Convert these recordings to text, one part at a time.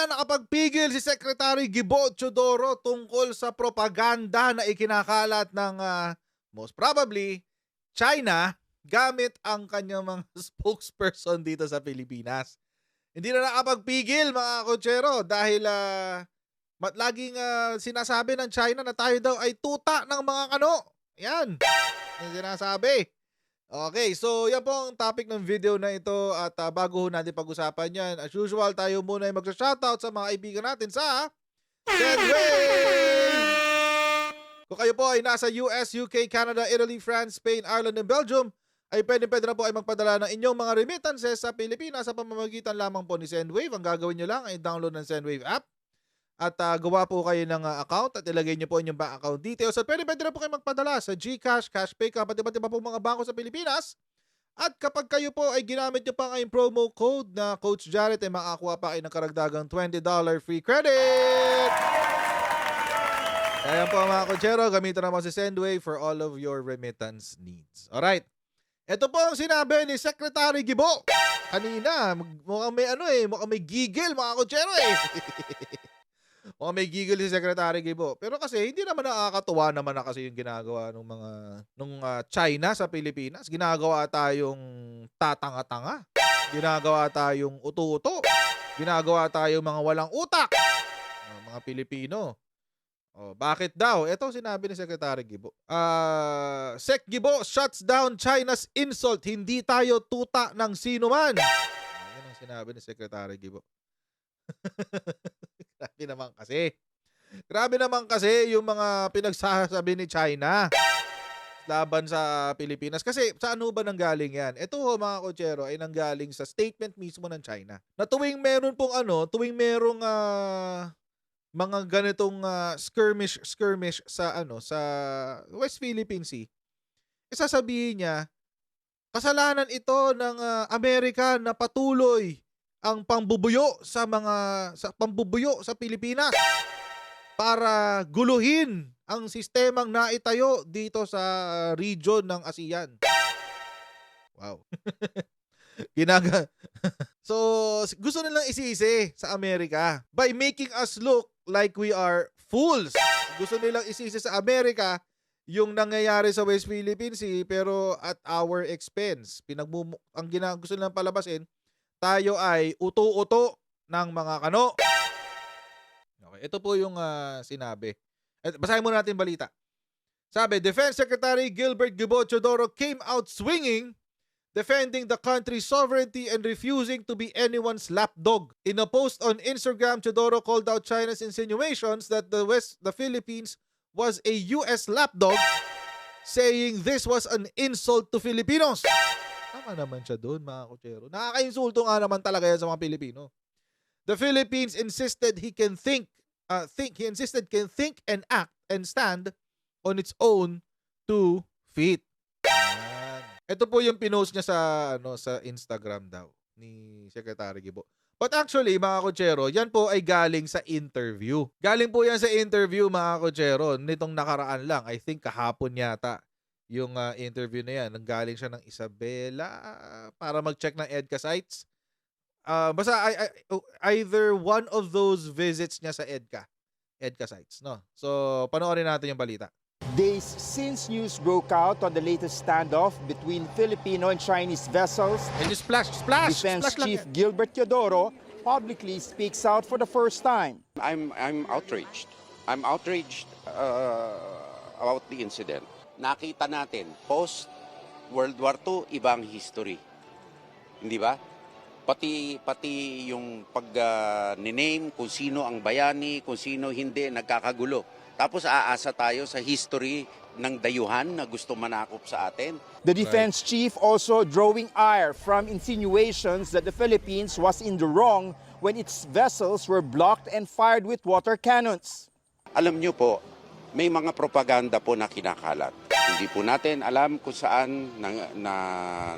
na nakapagpigil si Secretary Gibo Teodoro tungkol sa propaganda na ikinakalat ng most probably China gamit ang kanyang mga spokesperson dito sa Pilipinas. Hindi na nakapagpigil mga kotsero dahil laging sinasabi ng China na tayo daw ay tuta ng mga kano. Yan, yung sinasabi. Okay, so yan po ang topic ng video na ito at bago ho natin pag-usapan yan, as usual tayo muna ay mag-shoutout sa mga kaibigan natin sa Sendwave! Kung kayo po ay nasa US, UK, Canada, Italy, France, Spain, Ireland, and Belgium, ay pwede na po ay magpadala ng inyong mga remittances sa Pilipinas sa pamamagitan lamang po ni Sendwave. Ang gagawin nyo lang ay download ng Sendwave app at gawa po kayo ng account at ilagay nyo po inyong bank account details at pwede na po kayo magpadala sa GCash, Cashpay, pati iba po mga bangko sa Pilipinas. At kapag kayo po ay ginamit nyo pa ngayong promo code na Coach Jared ay makakuha pa kayo ng karagdagang $20 free credit! Kaya po mga kotsero, gamitin naman si Sendwave for all of your remittance needs. Alright, ito po ang sinabi ni Secretary Gibo kanina. Mukhang may gigil mga kotsero Mukhang may gigil si Secretary Gibo. Pero kasi hindi naman nakakatuwa naman na kasi yung ginagawa nung China sa Pilipinas. Ginagawa tayong tatanga-tanga. Ginagawa tayong uto-uto. Ginagawa tayong mga walang utak. Mga Pilipino. Bakit daw? Ito sinabi ni Secretary Gibo. Sec Gibo shuts down China's insult. Hindi tayo tuta ng sino man. Yan ang sinabi ni Secretary Gibo. Grabe naman kasi yung mga pinagsasabi ni China laban sa Pilipinas. Kasi saan ho ba nanggaling yan? Ito ho mga kotsero ay nanggaling sa statement mismo ng China. Na tuwing meron pong tuwing merong mga ganitong skirmish sa sa West Philippine Sea, isasabihin niya kasalanan ito ng Amerika na patuloy ang pambubuyo sa Pilipinas para guluhin ang sistemang naitayo dito sa region ng ASEAN. Wow. So, gusto nilang isisi sa Amerika by making us look like we are fools. Gusto nilang isisi sa Amerika yung nangyayari sa West Philippine Sea pero at our expense. Gusto nilang palabasin, tayo ay uto-uto ng mga kano. Okay, ito po yung sinabi. Basahin muna natin balita. Sabi, Defense Secretary Gilbert Gibo Teodoro came out swinging, defending the country's sovereignty and refusing to be anyone's lapdog. In a post on Instagram, Teodoro called out China's insinuations that the Philippines was a US lapdog, saying this was an insult to Filipinos. Tama naman siya doon, mga kotsero. Nakaka-insulto nga naman talaga yan sa mga Pilipino. The Philippines insisted can think and act and stand on its own 2 feet. Ito po yung pinost niya sa Instagram daw ni Secretary Gibo. But actually, mga kotsero, yan po ay galing sa interview. Galing po yan sa interview, mga kotsero, nitong nakaraan lang. I think kahapon yata yung interview na yan. Nanggaling siya ng Isabela para mag-check ng EDCA sites. Basta either one of those visits niya sa EDCA sites, no? So, panoorin natin yung balita. Days since news broke out on the latest standoff between Filipino and Chinese vessels, And you splash Defense lang Chief yan. Gilbert Teodoro publicly speaks out for the first time. I'm outraged. I'm outraged about the incident. Nakita natin, post-World War II, ibang history. Hindi ba? Pati yung pag-name, kung sino ang bayani, kung sino hindi, nagkakagulo. Tapos aasa tayo sa history ng dayuhan na gusto manakop sa atin. The defense chief also drawing ire from insinuations that the Philippines was in the wrong when its vessels were blocked and fired with water cannons. Alam niyo po, may mga propaganda po na kinakalat. Hindi po natin alam kung saan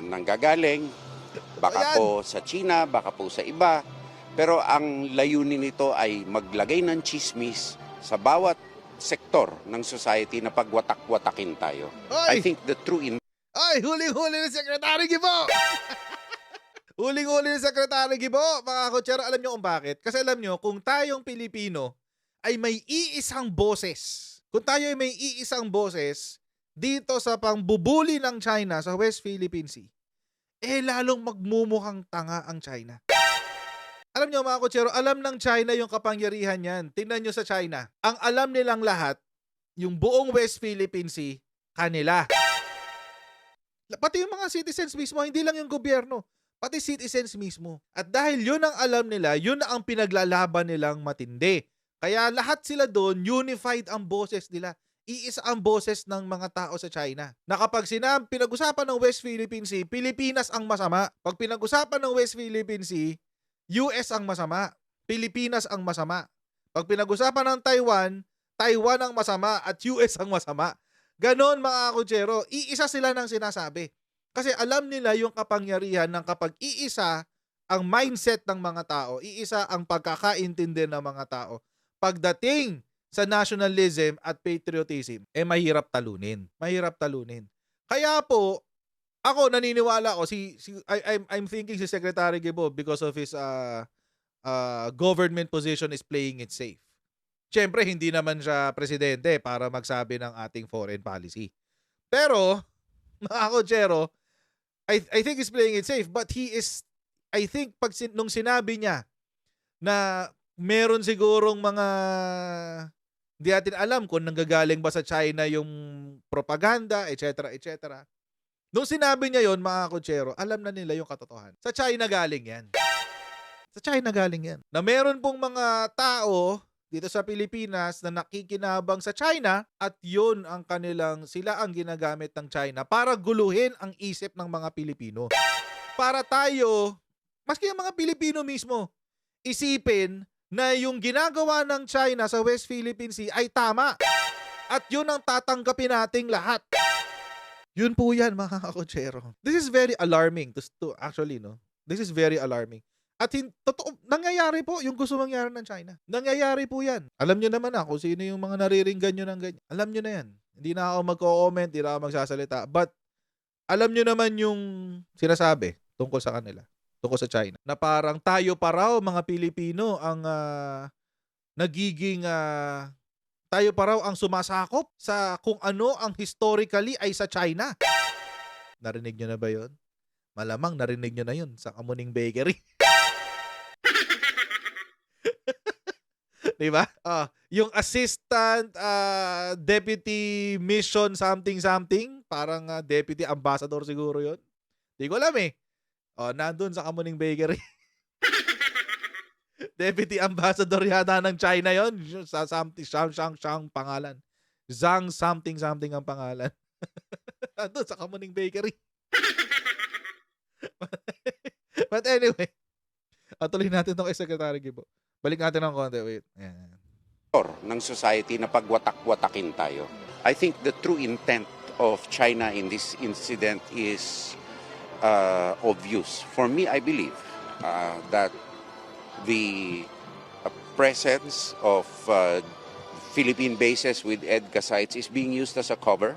nanggagaling. Baka po sa China, baka po sa iba. Pero ang layunin nito ay maglagay ng chismis sa bawat sektor ng society na pagwatak-watakin tayo. Ay! I think the true Ay, huling-huli ni Secretary Gibo! Huling-huli ni Secretary Gibo, mga kutsero, alam nyo kung bakit? Kasi alam nyo, kung tayong Pilipino ay may iisang boses, kung tayo ay may iisang boses dito sa pangbubuli ng China sa West Philippine Sea, lalong magmumukhang tanga ang China. Alam nyo mga kutsero, alam ng China yung kapangyarihan yan. Tingnan nyo sa China. Ang alam nilang lahat, yung buong West Philippine Sea, kanila. Pati yung mga citizens mismo, hindi lang yung gobyerno. Pati citizens mismo. At dahil yun ang alam nila, yun ang pinaglalaban nilang matindi. Kaya lahat sila doon, unified ang boses nila. Iisa ang boses ng mga tao sa China. Na kapag pinag-usapan ng West Philippine Sea, Pilipinas ang masama. Pag pinag-usapan ng West Philippine Sea, US ang masama. Pilipinas ang masama. Pag pinag-usapan ng Taiwan, Taiwan ang masama at US ang masama. Ganon mga kutsero, iisa sila ng sinasabi. Kasi alam nila yung kapangyarihan ng kapag iisa ang mindset ng mga tao, iisa ang pagkakaintindi ng mga tao. Pagdating sa nationalism at patriotism, mahirap talunin. Mahirap talunin. Kaya po, ako naniniwala ko, I'm thinking si Secretary Gibo because of his government position is playing it safe. Siyempre, hindi naman siya presidente para magsabi ng ating foreign policy. Pero, mga kutsero, I think he's playing it safe, but he is, I think, nung sinabi niya na meron sigurong mga, hindi natin alam kung nanggagaling ba sa China yung propaganda, etc., etc. Nung sinabi niya yon mga kutsero, alam na nila yung katotohanan. Sa China galing yan. Sa China galing yan. Na meron pong mga tao dito sa Pilipinas na nakikinabang sa China at yun ang sila ang ginagamit ng China para guluhin ang isip ng mga Pilipino. Para tayo, maski yung mga Pilipino mismo, isipin na yung ginagawa ng China sa West Philippine Sea ay tama. At yun ang tatanggapin nating lahat. Yun po yan mga kakutsero. This is very alarming to actually, no? This is very alarming. At totoo, nangyayari po yung gusto mangyari ng China. Nangyayari po yan. Alam nyo naman kung sino yung mga nariringgan nyo ng ganyan. Alam nyo na yan. Hindi na ako magko-comment, hindi na ako magsasalita. But, alam nyo naman yung sinasabi tungkol sa kanila. Tungkol sa China. Na parang tayo pa raw, mga Pilipino, ang tayo pa raw ang sumasakop sa kung ano ang historically ay sa China. Narinig nyo na ba yun? Malamang narinig nyo na yun sa Kamuning Bakery. Diba? Yung assistant deputy mission something, parang deputy ambassador siguro yun. Di ko alam eh. Nandun sa Kamuning Bakery. Deputy ambassador yata ng China yon, sa Shang pangalan. Zhang something ang pangalan. Nandun sa Kamuning Bakery. But anyway, tuloy natin itong kay Secretary Gibo. Balik natin ng konti. Wait. Ayan. Ng society na pagwatak-watakin tayo. I think the true intent of China in this incident is obvious. For me, I believe that the presence of Philippine bases with EDCA sites is being used as a cover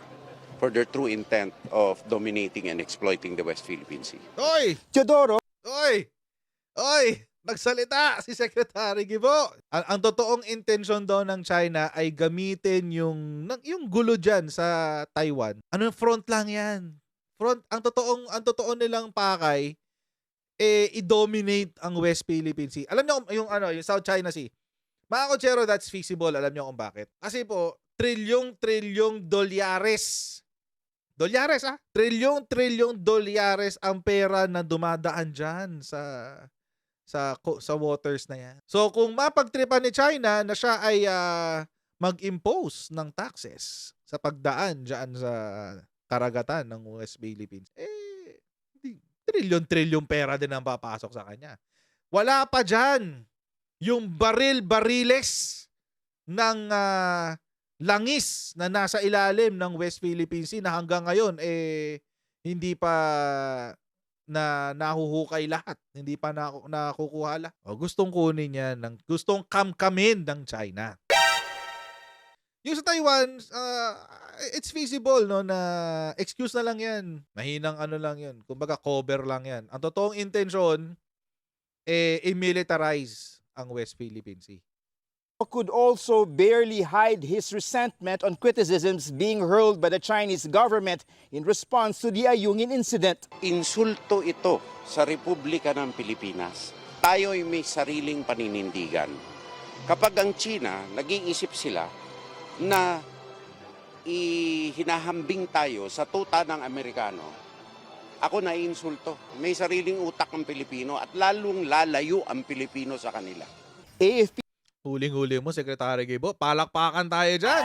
for their true intent of dominating and exploiting the West Philippine Sea. Oy! Teodoro, Oy! Nagsalita si Secretary Gibo. Ang totoong intention daw ng China ay gamitin yung gulo dyan sa Taiwan. Front lang yan. Ang totoo nilang pakay i-dominate ang West Philippine Sea. Alam niyo yung South China Sea. Mga kutsero, that's feasible. Alam niyo kung bakit. Kasi po, trilyong dolyares. Dolyares trilyong dolyares ang pera na dumadaan dyan sa waters na yan. So kung mapagtripan ni China na siya ay mag-impose ng taxes sa pagdaan dyan sa karagatan ng West Philippines, trilyon pera din ang papasok sa kanya. Wala pa dyan yung bariles ng langis na nasa ilalim ng West Philippine Sea na hanggang ngayon hindi pa na nahuhukay lahat. Hindi pa nakukuha lahat. Gustong kunin yan, gustong kamkamin ng China. Yung sa Taiwan, it's feasible, no, na excuse na lang yan. Mahinang ano lang yan. Kumbaga, cover lang yan. Ang totoong intensyon, i-militarize ang West Philippine Sea. Could also barely hide his resentment on criticisms being hurled by the Chinese government in response to the Ayungin incident. Insulto ito sa Republika ng Pilipinas. Tayo'y may sariling paninindigan. Kapag ang China, nag-iisip sila na hinahambing tayo sa tuta ng Amerikano, ako naiinsulto. May sariling utak ang Pilipino at lalong lalayo ang Pilipino sa kanila. AFP Huling-huli mo, Secretary Gibo. Palakpakan tayo dyan.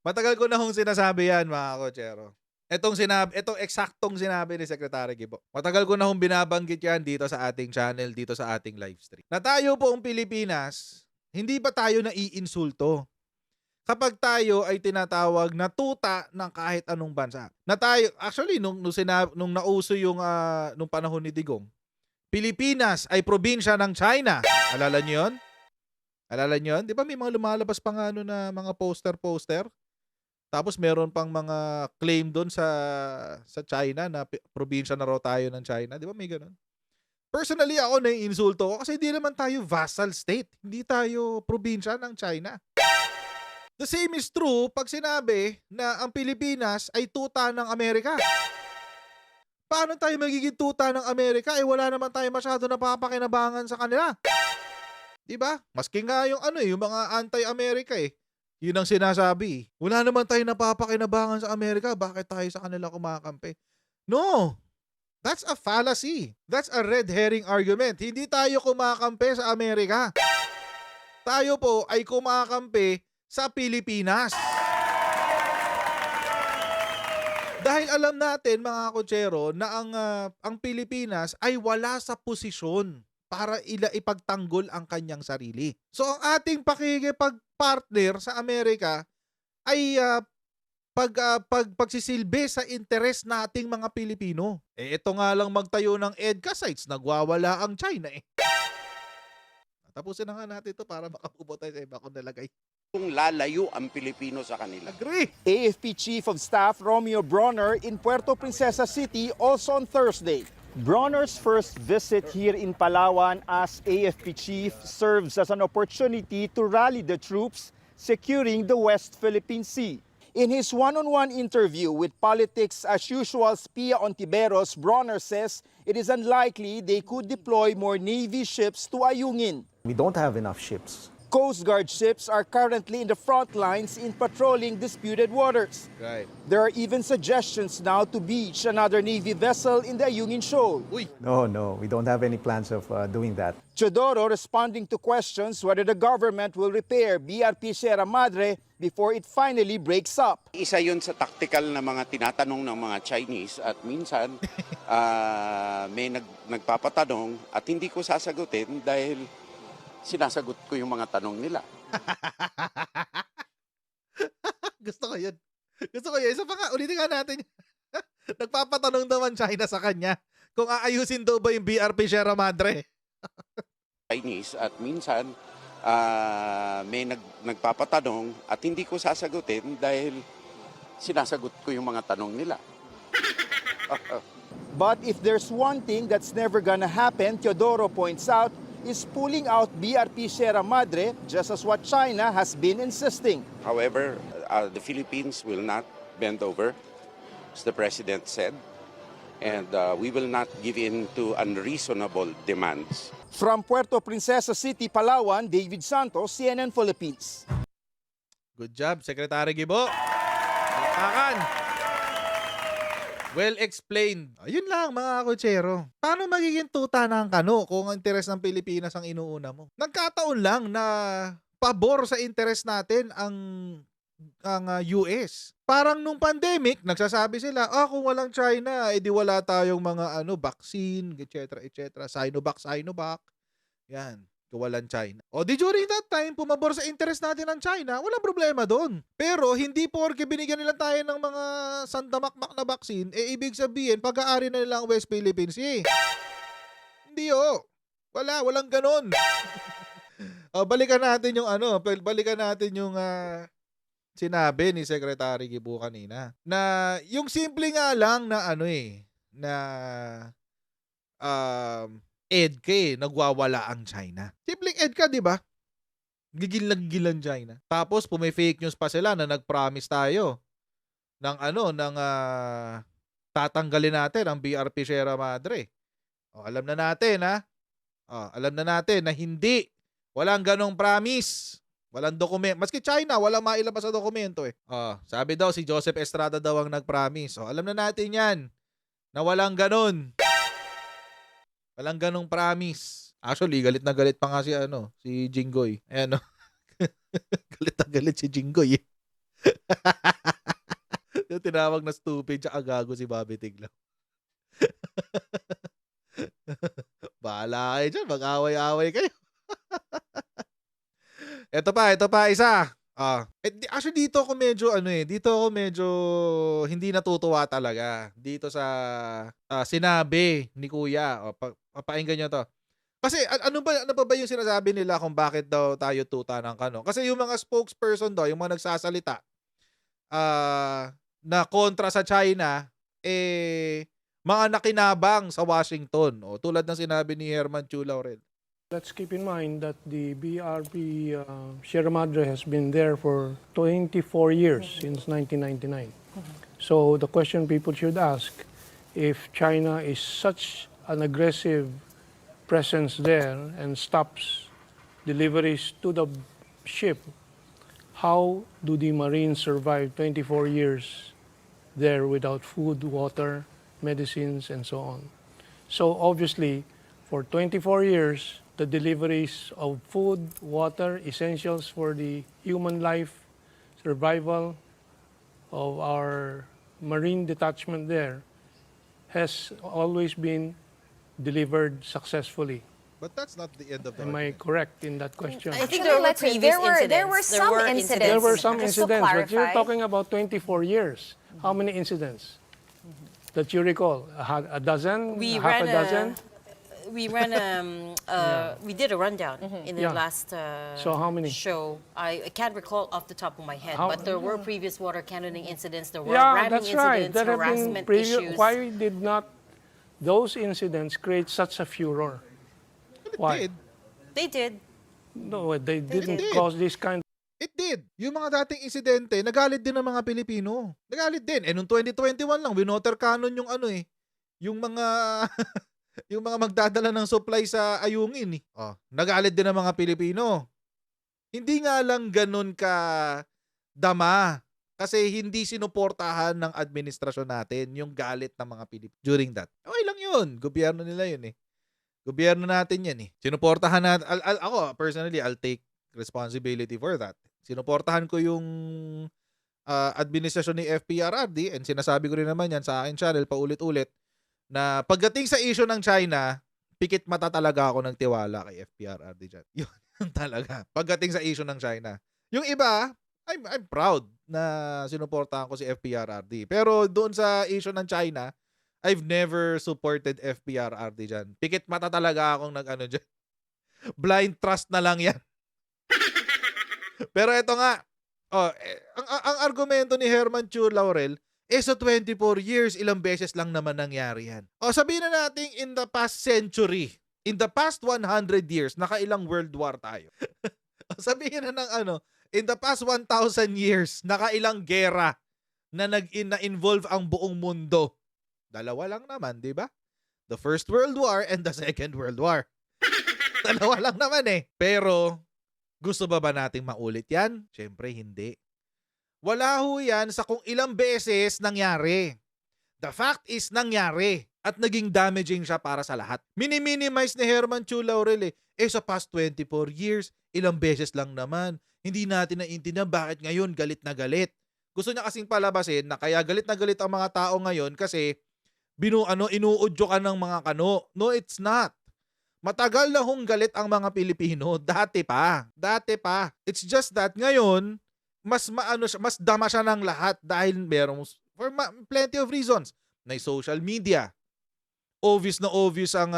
Matagal ko na hong sinasabi yan, mga kotsero. Itong eksaktong sinabi ni Secretary Gibo. Matagal ko na hong binabanggit yan dito sa ating channel, dito sa ating live stream. Na tayo poong Pilipinas, hindi ba tayo naiinsulto kapag tayo ay tinatawag na tuta ng kahit anong bansa? Na tayo, actually, nung nauso yung nung panahon ni Digong, Pilipinas ay probinsya ng China. Alala niyo yun? Alala niyo yun? Di ba may mga lumalabas pa nga na mga poster? Tapos meron pang mga claim doon sa China na probinsya na raw tayo ng China. Di ba may ganun? Personally, ako naiinsulto ko kasi hindi naman tayo vassal state. Hindi tayo probinsya ng China. The same is true pag sinabi na ang Pilipinas ay tuta ng Amerika. Paano tayo magiging tuta ng Amerika? Wala naman tayo masyado napapakinabangan sa kanila. Diba? Maski nga yung yung mga anti-America Yun ang sinasabi. Wala naman tayo napapakinabangan sa Amerika. Bakit tayo sa kanila kumakampi? No! That's a fallacy. That's a red herring argument. Hindi tayo kumakampi sa Amerika. Tayo po ay kumakampi sa Pilipinas. Dahil alam natin, mga kotsero, na ang Pilipinas ay wala sa posisyon para ipagtanggol ang kanyang sarili. So ang ating pakikipagpartner sa Amerika ay pagsisilbi sa interes nating mga Pilipino. Ito nga lang magtayo ng EDCA sites, nagwawala ang China Tapusin na nga natin ito para makapubo tayo sa iba kung nalagay. Kung lalayo ang Pilipino sa kanila. Agree! AFP Chief of Staff Romeo Bronner in Puerto Princesa City also on Thursday. Bronner's first visit here in Palawan as AFP Chief serves as an opportunity to rally the troops securing the West Philippine Sea. In his one-on-one interview with Politics As Usual's Pia Ontiveros, Bronner says it is unlikely they could deploy more Navy ships to Ayungin. We don't have enough ships. Coast Guard ships are currently in the front lines in patrolling disputed waters. Right. There are even suggestions now to beach another Navy vessel in the Ayungin Shoal. Uy! No, we don't have any plans of doing that. Teodoro responding to questions whether the government will repair BRP Sierra Madre before it finally breaks up. Isa yun sa tactical na mga tinatanong ng mga Chinese at minsan may nagpapatanong at hindi ko sasagutin dahil sinasagot ko yung mga tanong nila. Gusto ko yun. Isa pa nga, ulitin nga natin. Nagpapatanong naman China sa kanya kung aayusin daw ba yung BRP Sierra Madre. Chinese at minsan may nagpapatanong at hindi ko sasagutin dahil sinasagot ko yung mga tanong nila. But if there's one thing that's never gonna happen, Teodoro points out, is pulling out BRP Sierra Madre, just as what China has been insisting. However, the Philippines will not bend over, as the President said, and we will not give in to unreasonable demands. From Puerto Princesa City, Palawan, David Santos, CNN Philippines. Good job, Secretary Gibo. Palakpakan. Well explained. Ayun lang, mga kotsero. Paano magiging tuta ng kano kung ang interes ng Pilipinas ang inuuna mo? Nagkataon lang na pabor sa interes natin ang US. Parang nung pandemic, nagsasabi sila, kung walang China, edi wala tayong mga vaccine, etc. Sinovac. Yan. Kawalan China. O di during that time, pumabor sa interest natin ng China, walang problema doon. Pero hindi porke binigyan nila tayo ng mga sandamakmak na vaccine, ibig sabihin, pag-aari na nila ang West Philippine Sea. Hindi walang ganon. Balikan natin yung balikan natin yung sinabi ni Secretary Gibu kanina na yung simple nga lang na na EDCA nagwawala ang China. Simpleng EDCA, 'di ba? Gigil-gilan China. Tapos fake news pa sila na nag-promise tayo ng tatanggalin natin ang BRP Sierra Madre. Alam na natin alam na natin na hindi. Walang ganong promise. Walang dokumento. Maski China, walang mailabas sa dokumento eh. Sabi daw si Joseph Estrada daw ang nag-promise. Alam na natin yan na walang ganon. Walang ganong promise. Actually, galit na galit pa nga si Jinggoy. Ayan galit na galit si Jinggoy eh. Yung tinawag na stupid tsaka gago si Bobby Tiglaw. Bahala kayo dyan. Mag-away-away kayo. Ito pa, isa. Actually, dito ako medyo hindi natutuwa talaga. Dito sa sinabi ni Kuya. Papainggan nyo to. Kasi ano pa ba yung sinasabi nila kung bakit daw tayo tuta ng kano? Kasi yung mga spokesperson daw, yung mga nagsasalita na kontra sa China, mga nakinabang sa Washington. Tulad ng sinabi ni Herman Chu Laurel. Let's keep in mind that the BRP Sierra Madre has been there for 24 years since 1999. So the question people should ask, if China is such an aggressive presence there and stops deliveries to the ship, how do the Marines survive 24 years there without food, water, medicines, and so on? So obviously, for 24 years, the deliveries of food, water, essentials for the human life, survival of our Marine detachment there has always been delivered successfully. But that's not the end of the Am I argument. correct in that question? I think Actually, there were let's say previous there were incidents. some incidents. There were some Just to incidents, but you're clarify. talking about 24 years. How many incidents that you recall? A dozen? We half ran a dozen? we ran we did a rundown in the Yeah. last So how many? show. I can't recall off the top of my head, How- but there were previous water cannoning incidents, there were Yeah, ramming that's right. incidents, There have been harassment previous. issues. Why did not those incidents create such a furor? Why? They did. No, they didn't did. cause this kind. It did. Yung mga dating insidente, nagalit din ng mga Pilipino. Nagalit din. Noong 2021 lang, winoter cannon yung yung mga yung mga magdadala ng supply sa Ayungin eh. Nagalit din ng mga Pilipino. Hindi nga lang ganun ka dama kasi hindi sinuportahan ng administrasyon natin yung galit ng mga Pilipino during that. Okay lang yun. Gobyerno nila yun eh. Gobyerno natin yan eh. Sinuportahan natin. Ako, personally, I'll take responsibility for that. Sinuportahan ko yung administrasyon ni FPRRD and sinasabi ko rin naman yan sa akin channel paulit-ulit na pagdating sa issue ng China, pikit mata talaga ako ng tiwala kay FPRRD dyan. Yun talaga. Pagdating sa issue ng China. Yung iba, I'm proud na sinuportahan ko si FPRRD. Pero doon sa issue ng China, I've never supported FPRRD dyan. Pikit mata talaga akong dyan. Blind trust na lang yan. Pero ito nga, ang argumento ni Herman Chu Laurel, sa 24 years, ilang beses lang naman nangyari yan. Sabihin na natin in the past century, in the past 100 years, nakailang world war tayo. Sabihin na in the past 1,000 years, nakailang gera na na-involve ang buong mundo. Dalawa lang naman, di ba? The First World War and the Second World War. Dalawa lang naman eh. Pero, gusto ba nating maulit yan? Siyempre, hindi. Wala ho yan sa kung ilang beses nangyari. The fact is nangyari at naging damaging siya para sa lahat. Mini-minimize ni Herman Chu Laurel sa past 24 years, ilang beses lang naman. Hindi natin naiintindihan bakit ngayon galit na galit. Gusto niya kasing palabasin na kaya galit na galit ang mga tao ngayon kasi inuudyo ka ng mga kano. No, it's not. Matagal na hong galit ang mga Pilipino. Dati pa. It's just that ngayon, mas dama siya ng lahat dahil for plenty of reasons. May social media. Obvious na obvious ang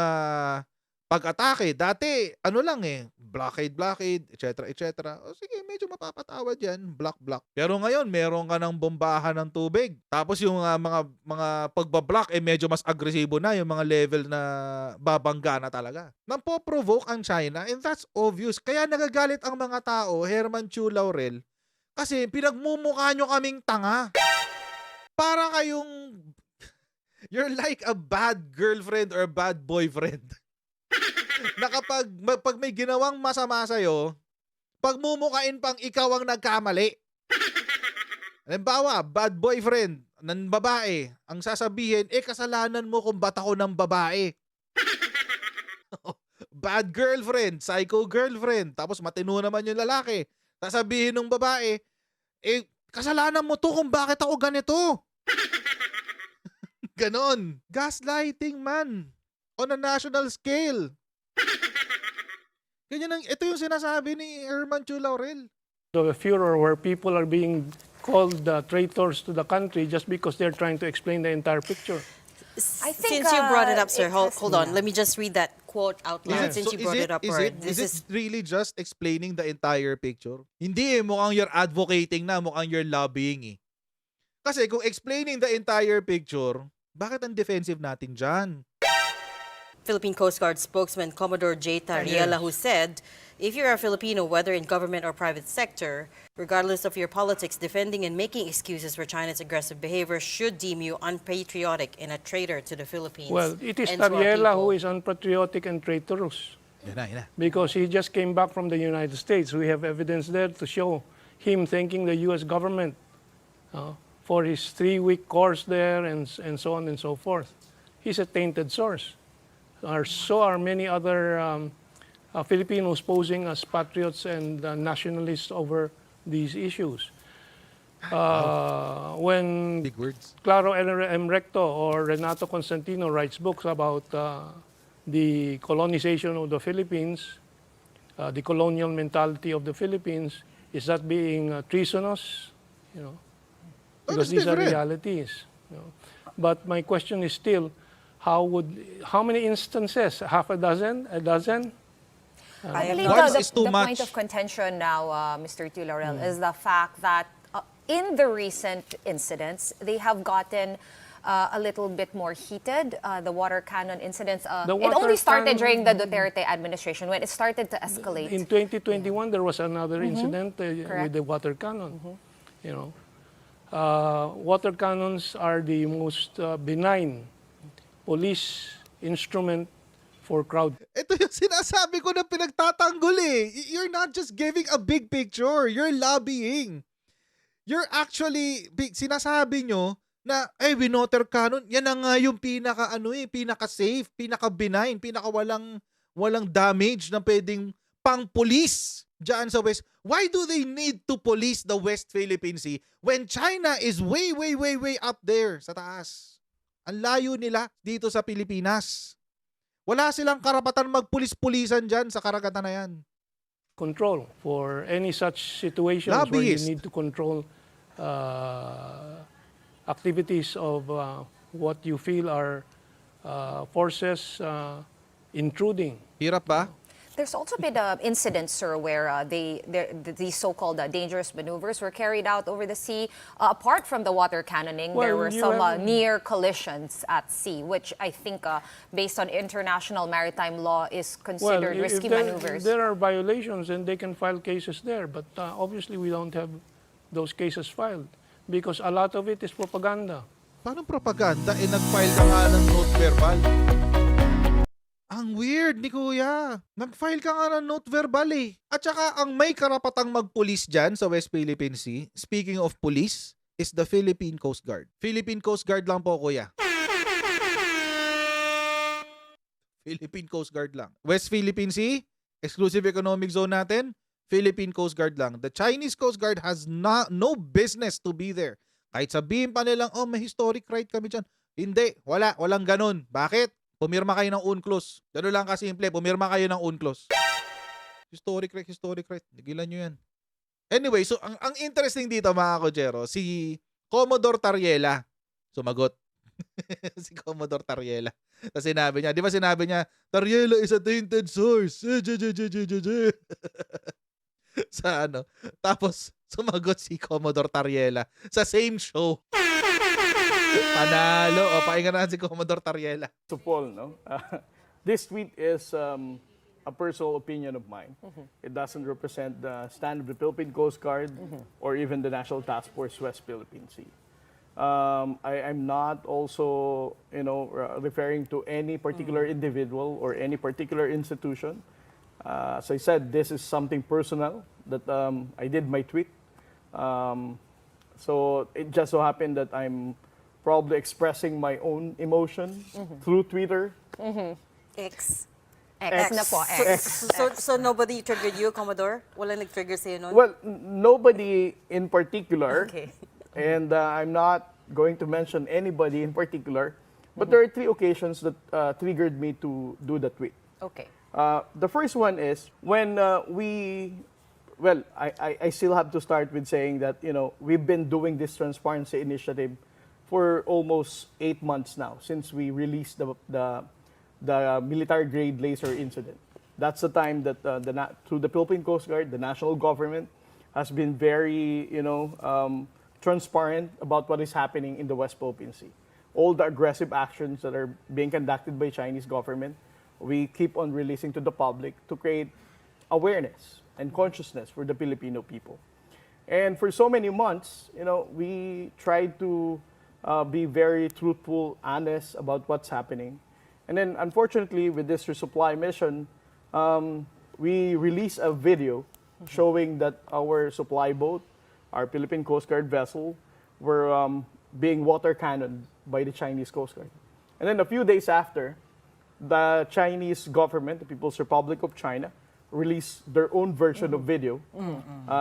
pag-atake, dati, ano lang blockade, etc. O sige, medyo mapapatawad yan, block. Pero ngayon, meron ka ng bombahan ng tubig. Tapos yung mga pagbablock, medyo mas agresibo na, yung mga level na babangga na talaga. Nampo-provoke ang China, and that's obvious. Kaya nagagalit ang mga tao, Herman Chu Laurel, kasi pinagmumukha nyo kaming tanga. Para kayong, you're like a bad girlfriend or bad boyfriend. Na pag may ginawang masama sa'yo, pagmumukain pang ikaw ang nagkamali. Halimbawa, bad boyfriend ng babae, ang sasabihin, kasalanan mo kung ba't ako ng babae. Bad girlfriend, psycho girlfriend, tapos matino naman yung lalaki. Sasabihin ng babae, kasalanan mo to kung bakit ako ganito. Ganon. Gaslighting, man. On a national scale. Ito yung sinasabi ni Herman Chu Laurel. The furor where people are being called traitors to the country just because they're trying to explain the entire picture. Since think, you brought it up, sir, it has- hold on. Let me just read that quote out loud. Since you brought it up, Is it really just explaining the entire picture? Hindi mukhang you're advocating na, mukhang you're lobbying Kasi kung explaining the entire picture, bakit ang defensive natin dyan? Philippine Coast Guard spokesman Commodore J. Tariela, who said, if you're a Filipino, whether in government or private sector, regardless of your politics, defending and making excuses for China's aggressive behavior should deem you unpatriotic and a traitor to the Philippines. Well, it is and to our Tariela people. who is unpatriotic and traitorous Yan na. because he just came back from the United States. We have evidence there to show him thanking the U.S. government for his 3-week course there and so on and so forth. He's a tainted source. So are many other Filipinos posing as patriots and nationalists over these issues. When Big words. Claro M. Recto or Renato Constantino writes books about the colonization of the Philippines, the colonial mentality of the Philippines, is that being treasonous? Because these are different. realities. But my question is still, how many instances? Half a dozen? A dozen? I believe Once is too the much. point of contention now, Mr. Tularel, is the fact that in the recent incidents, they have gotten a little bit more heated. The water cannon incidents, it water only started cannon- during the Duterte administration when it started to escalate. In 2021, there was another incident with Correct. the water cannon. Water cannons are the most benign police instrument for crowd. Ito yung sinasabi ko na pinagtatanggol You're not just giving a big picture. You're lobbying. You're actually, sinasabi nyo na, water cannon, yan na nga yung pinaka-safe, pinaka-benign, walang damage na pwedeng pang-police dyan sa West. Why do they need to police the West Philippine Sea when China is way up there sa taas? Ang layo nila dito sa Pilipinas. Wala silang karapatan magpulis-pulisan dyan sa karagatan na yan. Control for any such situations where you Lobbyist. need to control activities of what you feel are forces intruding. Hirap ba? There's also been incidents, sir, where these so-called dangerous maneuvers were carried out over the sea. Apart from the water cannoning, there Well, were you some have- near collisions at sea, which I think, based on international maritime law, is considered if risky there, maneuvers. there are violations, and they can file cases there. But obviously, we don't have those cases filed because a lot of it is propaganda. Paano propaganda? Nag-file ka nga ng note verbal. Ang weird ni Kuya. Nag-file ka nga ng note verbal At saka ang may karapatang magpulis dyan sa West Philippine Sea, speaking of police, is the Philippine Coast Guard. Philippine Coast Guard lang po, Kuya. Philippine Coast Guard lang. West Philippine Sea, exclusive economic zone natin, Philippine Coast Guard lang. The Chinese Coast Guard has no business to be there. Kahit sabihin pa nilang, may historic right kami dyan. Hindi, walang ganun. Bakit? Pumirma kayo ng UNCLOS. Ganun lang kasimple, pumirma kayo ng UNCLOS. Historic right. Nagilan nyo yan. Anyway, so ang interesting dito mga Kojero, si Commodore Tariela sumagot. si Commodore Tariela. Tapos sinabi niya, di ba sinabi niya, Tariela is a tainted source. Sa ano. Tapos, sumagot si Commodore Tariela sa same show. Panalo. O, pahinga na si Commodore Tariela. So Paul, no? This tweet is a personal opinion of mine. It doesn't represent the stand of the Philippine Coast Guard or even the National Task Force West Philippine Sea. I'm not also, referring to any particular individual or any particular institution. As I said, this is something personal that I did my tweet. So it just so happened that I'm probably expressing my own emotion through Twitter. X. X na po, X. So nobody triggered you, Commodore? Walang nag-trigger sa'yo nun? Well, nobody in particular, Okay. and I'm not going to mention anybody in particular, but there are 3 occasions that triggered me to do the tweet. Okay. The first one is when I still have to start with saying that, we've been doing this transparency initiative for almost 8 months now since we released the military grade laser incident. That's the time that through the Philippine Coast Guard, the national government has been very, transparent about what is happening in the West Philippine Sea. All the aggressive actions that are being conducted by Chinese government, we keep on releasing to the public to create awareness and consciousness for the Filipino people. And for so many months, we tried to be very truthful, honest about what's happening. And then, unfortunately, with this resupply mission, we released a video showing that our supply boat, our Philippine Coast Guard vessel, were being water cannoned by the Chinese Coast Guard. And then a few days after, the Chinese government, the People's Republic of China, released their own version of video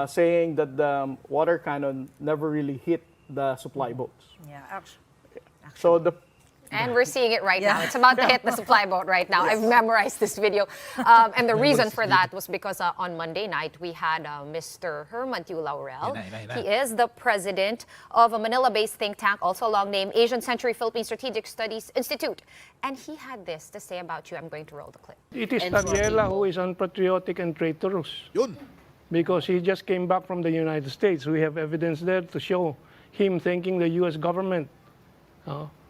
saying that the water cannon never really hit the supply boats. Yeah, So the And we're seeing it right now. Yeah. It's about to hit the supply boat right now. I've memorized this video. And the reason for that was because on Monday night, we had Mr. Herman Tiu Laurel. He is the president of a Manila-based think tank, also long name Asian Century Philippine Strategic Studies Institute. And he had this to say about you. I'm going to roll the clip. It is And for Tariela people- who is unpatriotic and traitorous Yun. because he just came back from the United States. We have evidence there to show him thanking the U.S. government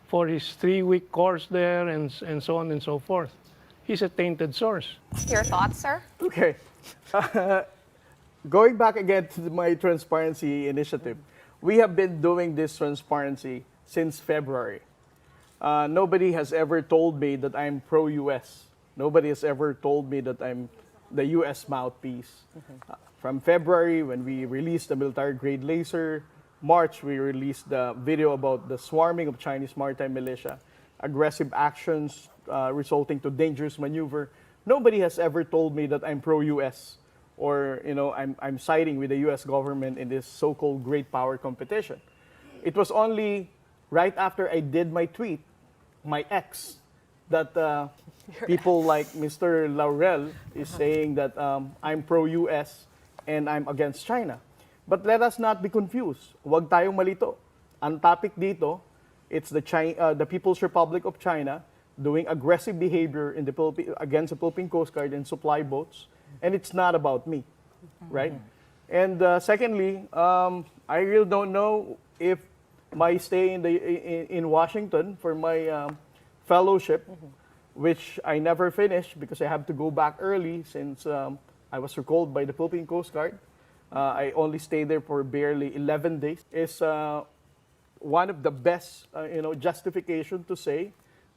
for his 3-week course there and so on and so forth. He's a tainted source. Your thoughts, sir? Okay. Going back again to my transparency initiative, we have been doing this transparency since February. Nobody has ever told me that I'm pro-US. Nobody has ever told me that I'm the US mouthpiece. From February, when we released the military-grade laser, March, we released the video about the swarming of Chinese maritime militia, aggressive actions resulting to dangerous maneuver. Nobody has ever told me that I'm pro-US or I'm siding with the US government in this so-called great power competition. It was only right after I did my tweet, my ex, that people like Mr. Laurel is saying that I'm pro-US and I'm against China. But let us not be confused. Huwag tayong malito. Ang topic dito, it's the People's Republic of China doing aggressive behavior in the against the Philippine Coast Guard and supply boats, and it's not about me, right? And secondly, I really don't know if my stay in Washington for my fellowship, which I never finished because I have to go back early since I was recalled by the Philippine Coast Guard. I only stayed there for barely 11 days. Is one of the best, justification to say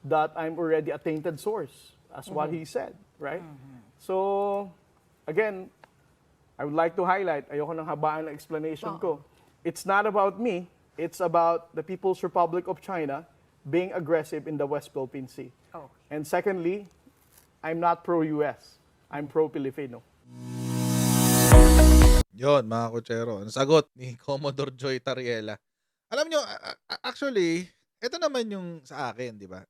that I'm already a tainted source, as what he said, right? So, again, I would like to highlight, ayoko nang habaan ng explanation ko. It's not about me. It's about the People's Republic of China being aggressive in the West Philippine Sea. Oh. And secondly, I'm not pro-US. I'm pro-Filipino. Yon, mga kutsero. Ang sagot ni Commodore Joy Tariela. Alam nyo, actually, ito naman yung sa akin, di ba?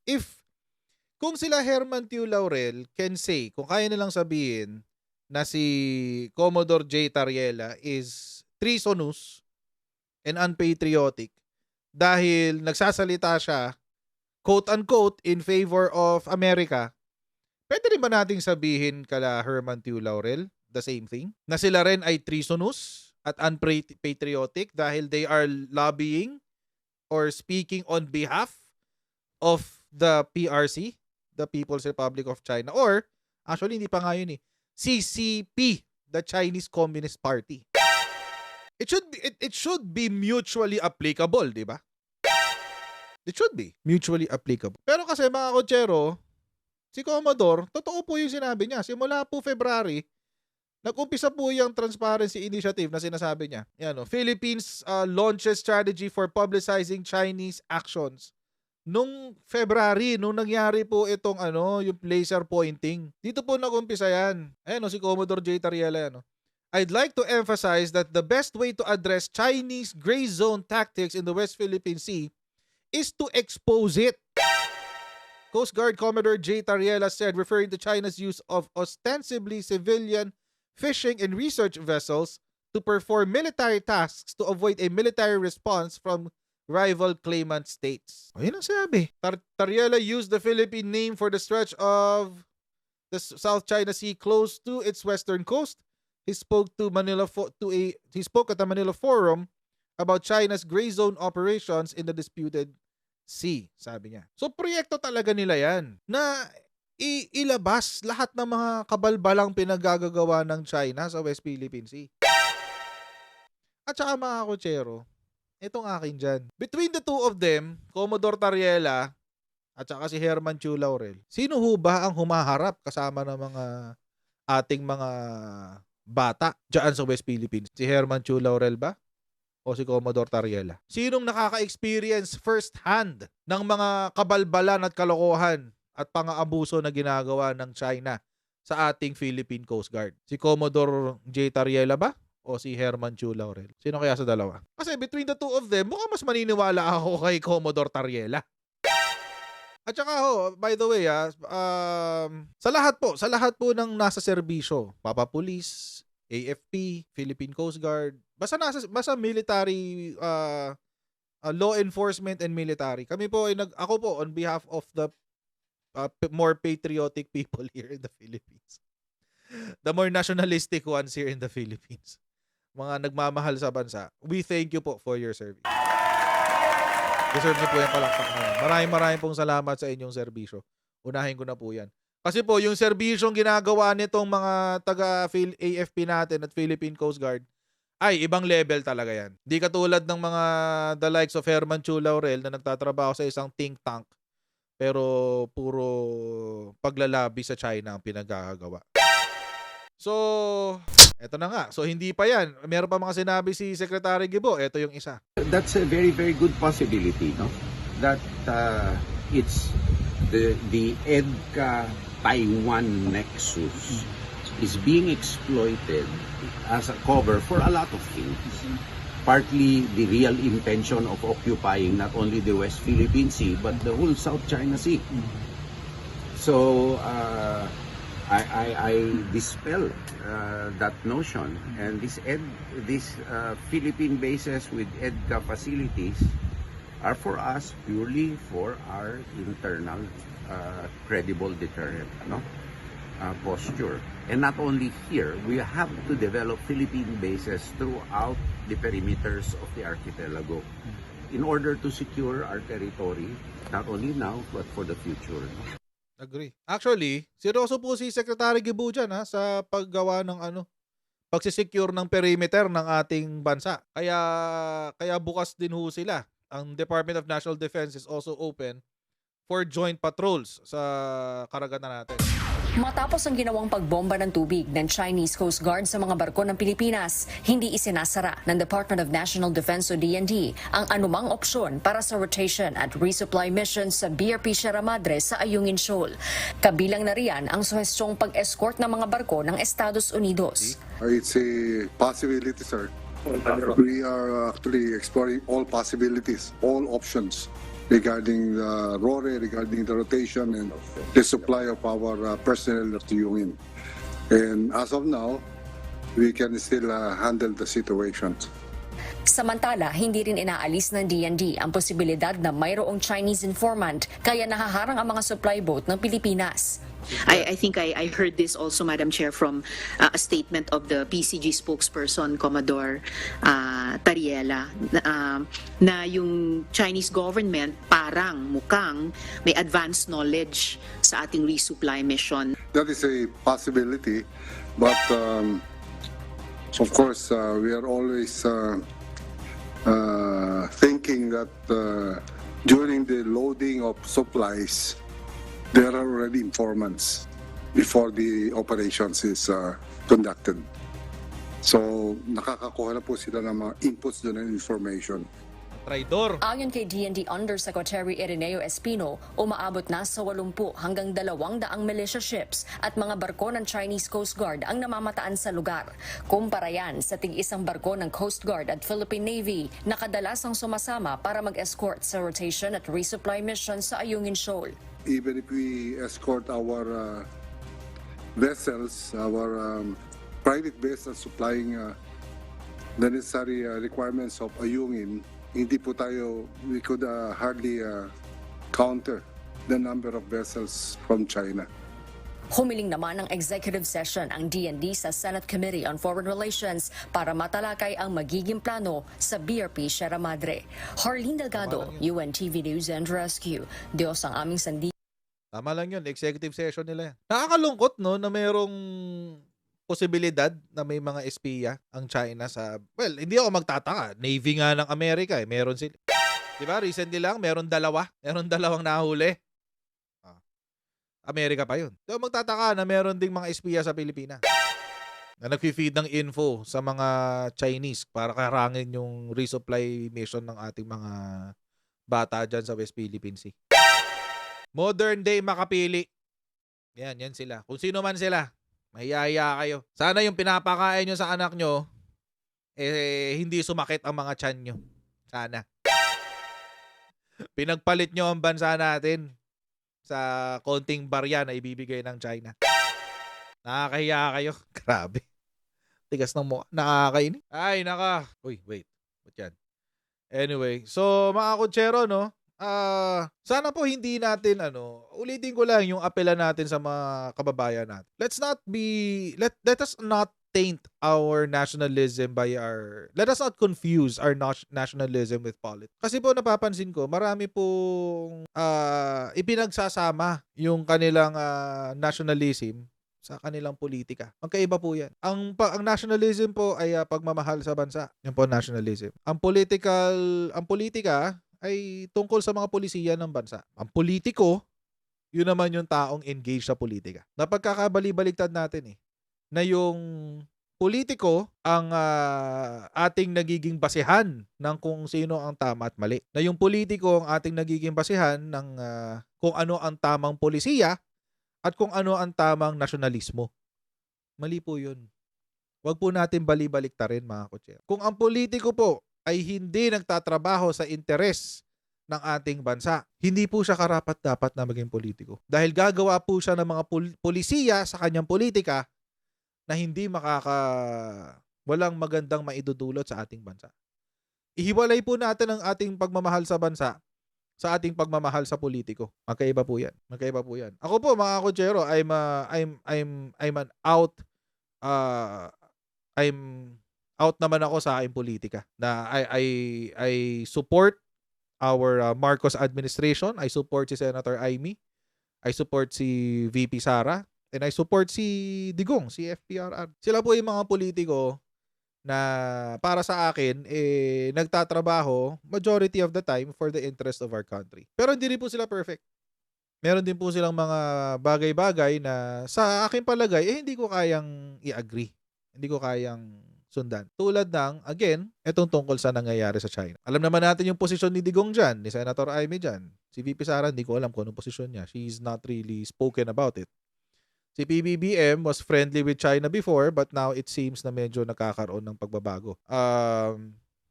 Kung sila Herman Tiu Laurel can say, kung kaya nilang sabihin na si Commodore J. Tariela is treasonous and unpatriotic dahil nagsasalita siya quote-unquote in favor of America, pwede rin ba nating sabihin kala Herman Tiu Laurel the same thing? Na sila rin ay treasonous at unpatriotic dahil they are lobbying or speaking on behalf of the PRC, the People's Republic of China, or actually hindi pa nga yun CCP, the Chinese Communist Party. It should be mutually applicable, di ba? It should be mutually applicable. Pero kasi mga kotsero, si Commodore, totoo po yung sinabi niya. Simula po February, nag-umpisa po yung Transparency Initiative na sinasabi niya. Yan, Philippines launches strategy for publicizing Chinese actions. Nung February, nung nangyari po itong yung laser pointing, dito po nag-umpisa yan. Ayan, si Commodore J. Tariela yan. I'd like to emphasize that the best way to address Chinese gray zone tactics in the West Philippine Sea is to expose it. Coast Guard Commodore J. Tariela said, referring to China's use of ostensibly civilian fishing and research vessels to perform military tasks to avoid a military response from rival claimant states. Ayun ang sabi. Tariela used the Philippine name for the stretch of the South China Sea close to its western coast. He spoke at the Manila Forum about China's gray zone operations in the disputed sea, sabi niya. So proyekto talaga nila yan na ilabas lahat ng mga kabalbalang pinagagagawa ng China sa West Philippine Sea. At saka mga kotsero, itong akin dyan. Between the two of them, Commodore Tariela at saka si Herman Tiu Laurel, sino ho ba ang humaharap kasama ng mga ating mga bata dyan sa West Philippines? Si Herman Tiu Laurel ba? O si Commodore Tariela? Sinong nakaka-experience first hand ng mga kabalbalan at kalokohan at pang-aabuso na ginagawa ng China sa ating Philippine Coast Guard? Si Commodore J. Tariela ba? O si Herman Tiu Laurel? Sino kaya sa dalawa? Kasi between the two of them, mukhang mas maniniwala ako kay Commodore Tariela. At saka by the way, sa lahat po ng nasa serbisyo, Papa Police, AFP, Philippine Coast Guard, basta military, law enforcement and military. Ako po on behalf of the more patriotic people here in the Philippines. The more nationalistic ones here in the Philippines. Mga nagmamahal sa bansa. We thank you po for your service. Deserve niyo po yung palakpak na yan. Maraming pong salamat sa inyong serbisyo. Unahin ko na po yan. Kasi po, yung serbisyong ginagawa nitong mga taga-AFP natin at Philippine Coast Guard, ay ibang level talaga yan. Di katulad ng mga the likes of Herman Tiu Laurel na nagtatrabaho sa isang think tank, pero puro paglalabi sa China ang pinagagawa. So, eto na nga. So, hindi pa yan. Meron pa mga sinabi si Secretary Guibo. Eto yung isa. That's a very, very good possibility, no? That it's the EDCA Taiwan nexus is being exploited as a cover for a lot of things. Partly the real intention of occupying not only the West Philippine Sea but the whole South China Sea. So I dispel that notion, and these Philippine bases with EDCA facilities are for us purely for our internal credible deterrent, no? Posture. And not only here, we have to develop Philippine bases throughout the perimeters of the archipelago in order to secure our territory, not only now, but for the future. Agree. Actually, seryoso po si Secretary Guibo dyan sa paggawa ng pagsisecure ng perimeter ng ating bansa. Kaya bukas din ho sila. Ang Department of National Defense is also open for joint patrols sa karagatan natin. Matapos ang ginawang pagbomba ng tubig ng Chinese Coast Guard sa mga barko ng Pilipinas, hindi isinasara ng Department of National Defense o DND ang anumang opsyon para sa rotation at resupply missions sa BRP Sierra Madre sa Ayungin Shoal. Kabilang na riyan ang suhestyong pag-escort ng mga barko ng Estados Unidos. It's a possibility, sir. We are actually exploring all possibilities, all options regarding the RORE, regarding the rotation and the supply of our personnel at Yungin. And as of now, we can still handle the situation. Samantala, hindi rin inaalis ng DND ang posibilidad na mayroong Chinese informant kaya nahaharang ang mga supply boat ng Pilipinas. I think I heard this also, Madam Chair, from a statement of the PCG spokesperson, Commodore Tariela, na yung Chinese government parang mukhang may advanced knowledge sa ating resupply mission. That is a possibility, but of course, we are always thinking that during the loading of supplies, there are already informants before the operations is conducted. So, nakakakuha na po sila ng mga inputs doon ng information. Traidor. Ayon kay DND Undersecretary Ireneo Espino, umaabot na sa 80 hanggang 200 militia ships at mga barko ng Chinese Coast Guard ang namamataan sa lugar. Kumpara yan sa tig-isang barko ng Coast Guard at Philippine Navy na kadalasang sumasama para mag-escort sa rotation at resupply mission sa Ayungin Shoal. Even if we escort our vessels, our private vessels supplying the necessary requirements of Ayungin, hindi po tayo, we could hardly counter the number of vessels from China. Humiling naman ng executive session ang DND sa Senate Committee on Foreign Relations para matalakay ang magiging plano sa BRP Sierra Madre. Harleen Delgado, UNTV News and Rescue. Diyos ang aming sandi. Tama lang yun, executive session nila yan. Nakakalungkot, no, na mayroong posibilidad na may mga espiya ang China sa... Well, hindi ako magtataka. Navy nga ng Amerika, eh. Meron sila. Diba? Recently lang, meron dalawang nahuli. Amerika pa yun. So, magtataka na meron ding mga espiya sa Pilipinas na nag-feed ng info sa mga Chinese para karangin yung resupply mission ng ating mga bata dyan sa West Philippine Sea. Modern day makapili. Yan sila. Kung sino man sila, mahihiya kayo. Sana yung pinapakain nyo sa anak nyo, hindi sumakit ang mga tiyan nyo. Sana. Pinagpalit nyo ang bansa natin sa konting barya na ibibigay ng China. Nakakahiya kayo. Grabe. Tigas ng mukha. Nakakainis. Ay, naka. Uy, wait. What yan? Anyway, so mga kutsero, no? Sana po hindi natin ulitin ko lang yung apela natin sa mga kababayan natin. Let us not taint our nationalism let us not confuse our nationalism with politics. Kasi po napapansin ko, marami pong ipinagsasama yung kanilang nationalism sa kanilang politika. Magkaiba po yan. Ang nationalism po ay pagmamahal sa bansa. Yan po nationalism. Ang politika ay tungkol sa mga polisiya ng bansa. Ang politiko, yun naman yung taong engaged sa politika. Napagkakabali-baligtad natin na yung politiko ang ating nagiging basehan ng kung sino ang tama at mali. Na yung politiko ang ating nagiging basehan ng kung ano ang tamang polisiya at kung ano ang tamang nasyonalismo. Mali po yun. Huwag po natin bali-baliktarin, mga kutser. Kung ang politiko po ay hindi nagtatrabaho sa interes ng ating bansa, hindi po siya karapat-dapat na maging politiko. Dahil gagawa po siya ng mga polisiya sa kanyang politika na hindi walang magandang maidudulot sa ating bansa. Ihiwalay po natin ang ating pagmamahal sa bansa sa ating pagmamahal sa politiko. Magkaiba po yan. Ako po, mga kutsero, I'm out naman ako sa aking politika. Na I support our Marcos administration. I support si Senator Amy. I support si VP Sara. And I support si Digong, si FPRR. Sila po yung mga politiko na para sa akin, nagtatrabaho majority of the time for the interest of our country. Pero hindi rin po sila perfect. Meron din po silang mga bagay-bagay na sa akin palagay, hindi ko kayang i-agree. Hindi ko kayang sundan. Tulad ng, again, itong tungkol sa nangyayari sa China. Alam naman natin yung posisyon ni Digong dyan, ni Senator Amy dyan. Si VP Sara, hindi ko alam kung anong posisyon niya. She's not really spoken about it. Si PBBM was friendly with China before, but now it seems na medyo nakakaroon ng pagbabago.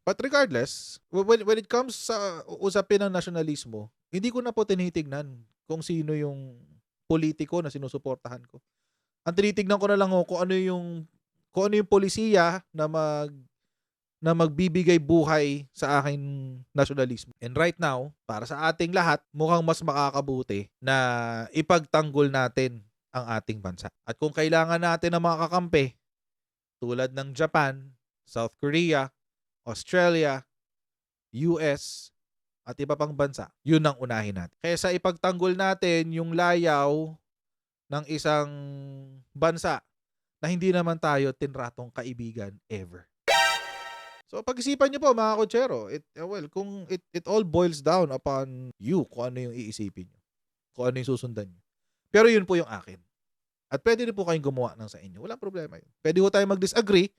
But regardless, when it comes sa usapin ng nasyonalismo, hindi ko na po tinitignan kung sino yung politiko na sinusuportahan ko. Ang tinitignan ko na lang kung ano yung polisiya na na magbibigay buhay sa aking nasyonalismo. And right now, para sa ating lahat, mukhang mas makakabuti na ipagtanggol natin ang ating bansa. At kung kailangan natin ng mga kakampi, tulad ng Japan, South Korea, Australia, US, at iba pang bansa, yun ang unahin natin. Kaya sa ipagtanggol natin yung layaw ng isang bansa na hindi naman tayo tinratong kaibigan ever. So pag-isipan niyo po mga kotsero, it all boils down upon you kung ano yung iisipin niyo, kung ano yung susundan niyo. Pero yun po yung akin. At pwede rin po kayong gumawa ng sa inyo. Walang problema yun. Pwede po tayo mag-disagree.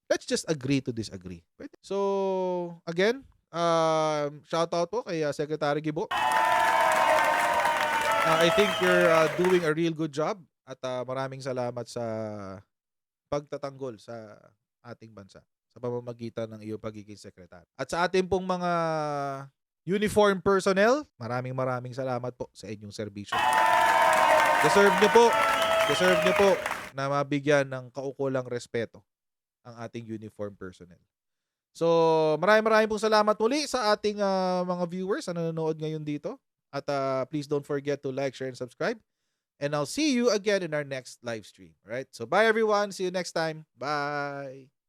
Let's just agree to disagree. Pwede. So, again, shout out po kay Secretary Gibo. I think you're doing a real good job at maraming salamat sa pagtatanggol sa ating bansa sa pamamagitan ng iyong pagiging sekretary. At sa ating pong mga uniform personnel, maraming salamat po sa inyong serbisyo. Deserve niyo po na mabigyan ng kaukulang respeto ang ating uniform personnel. So, maraming pong salamat muli sa ating mga viewers na nanonood ngayon dito. At please don't forget to like, share, and subscribe. And I'll see you again in our next live stream. Alright? So, bye everyone. See you next time. Bye!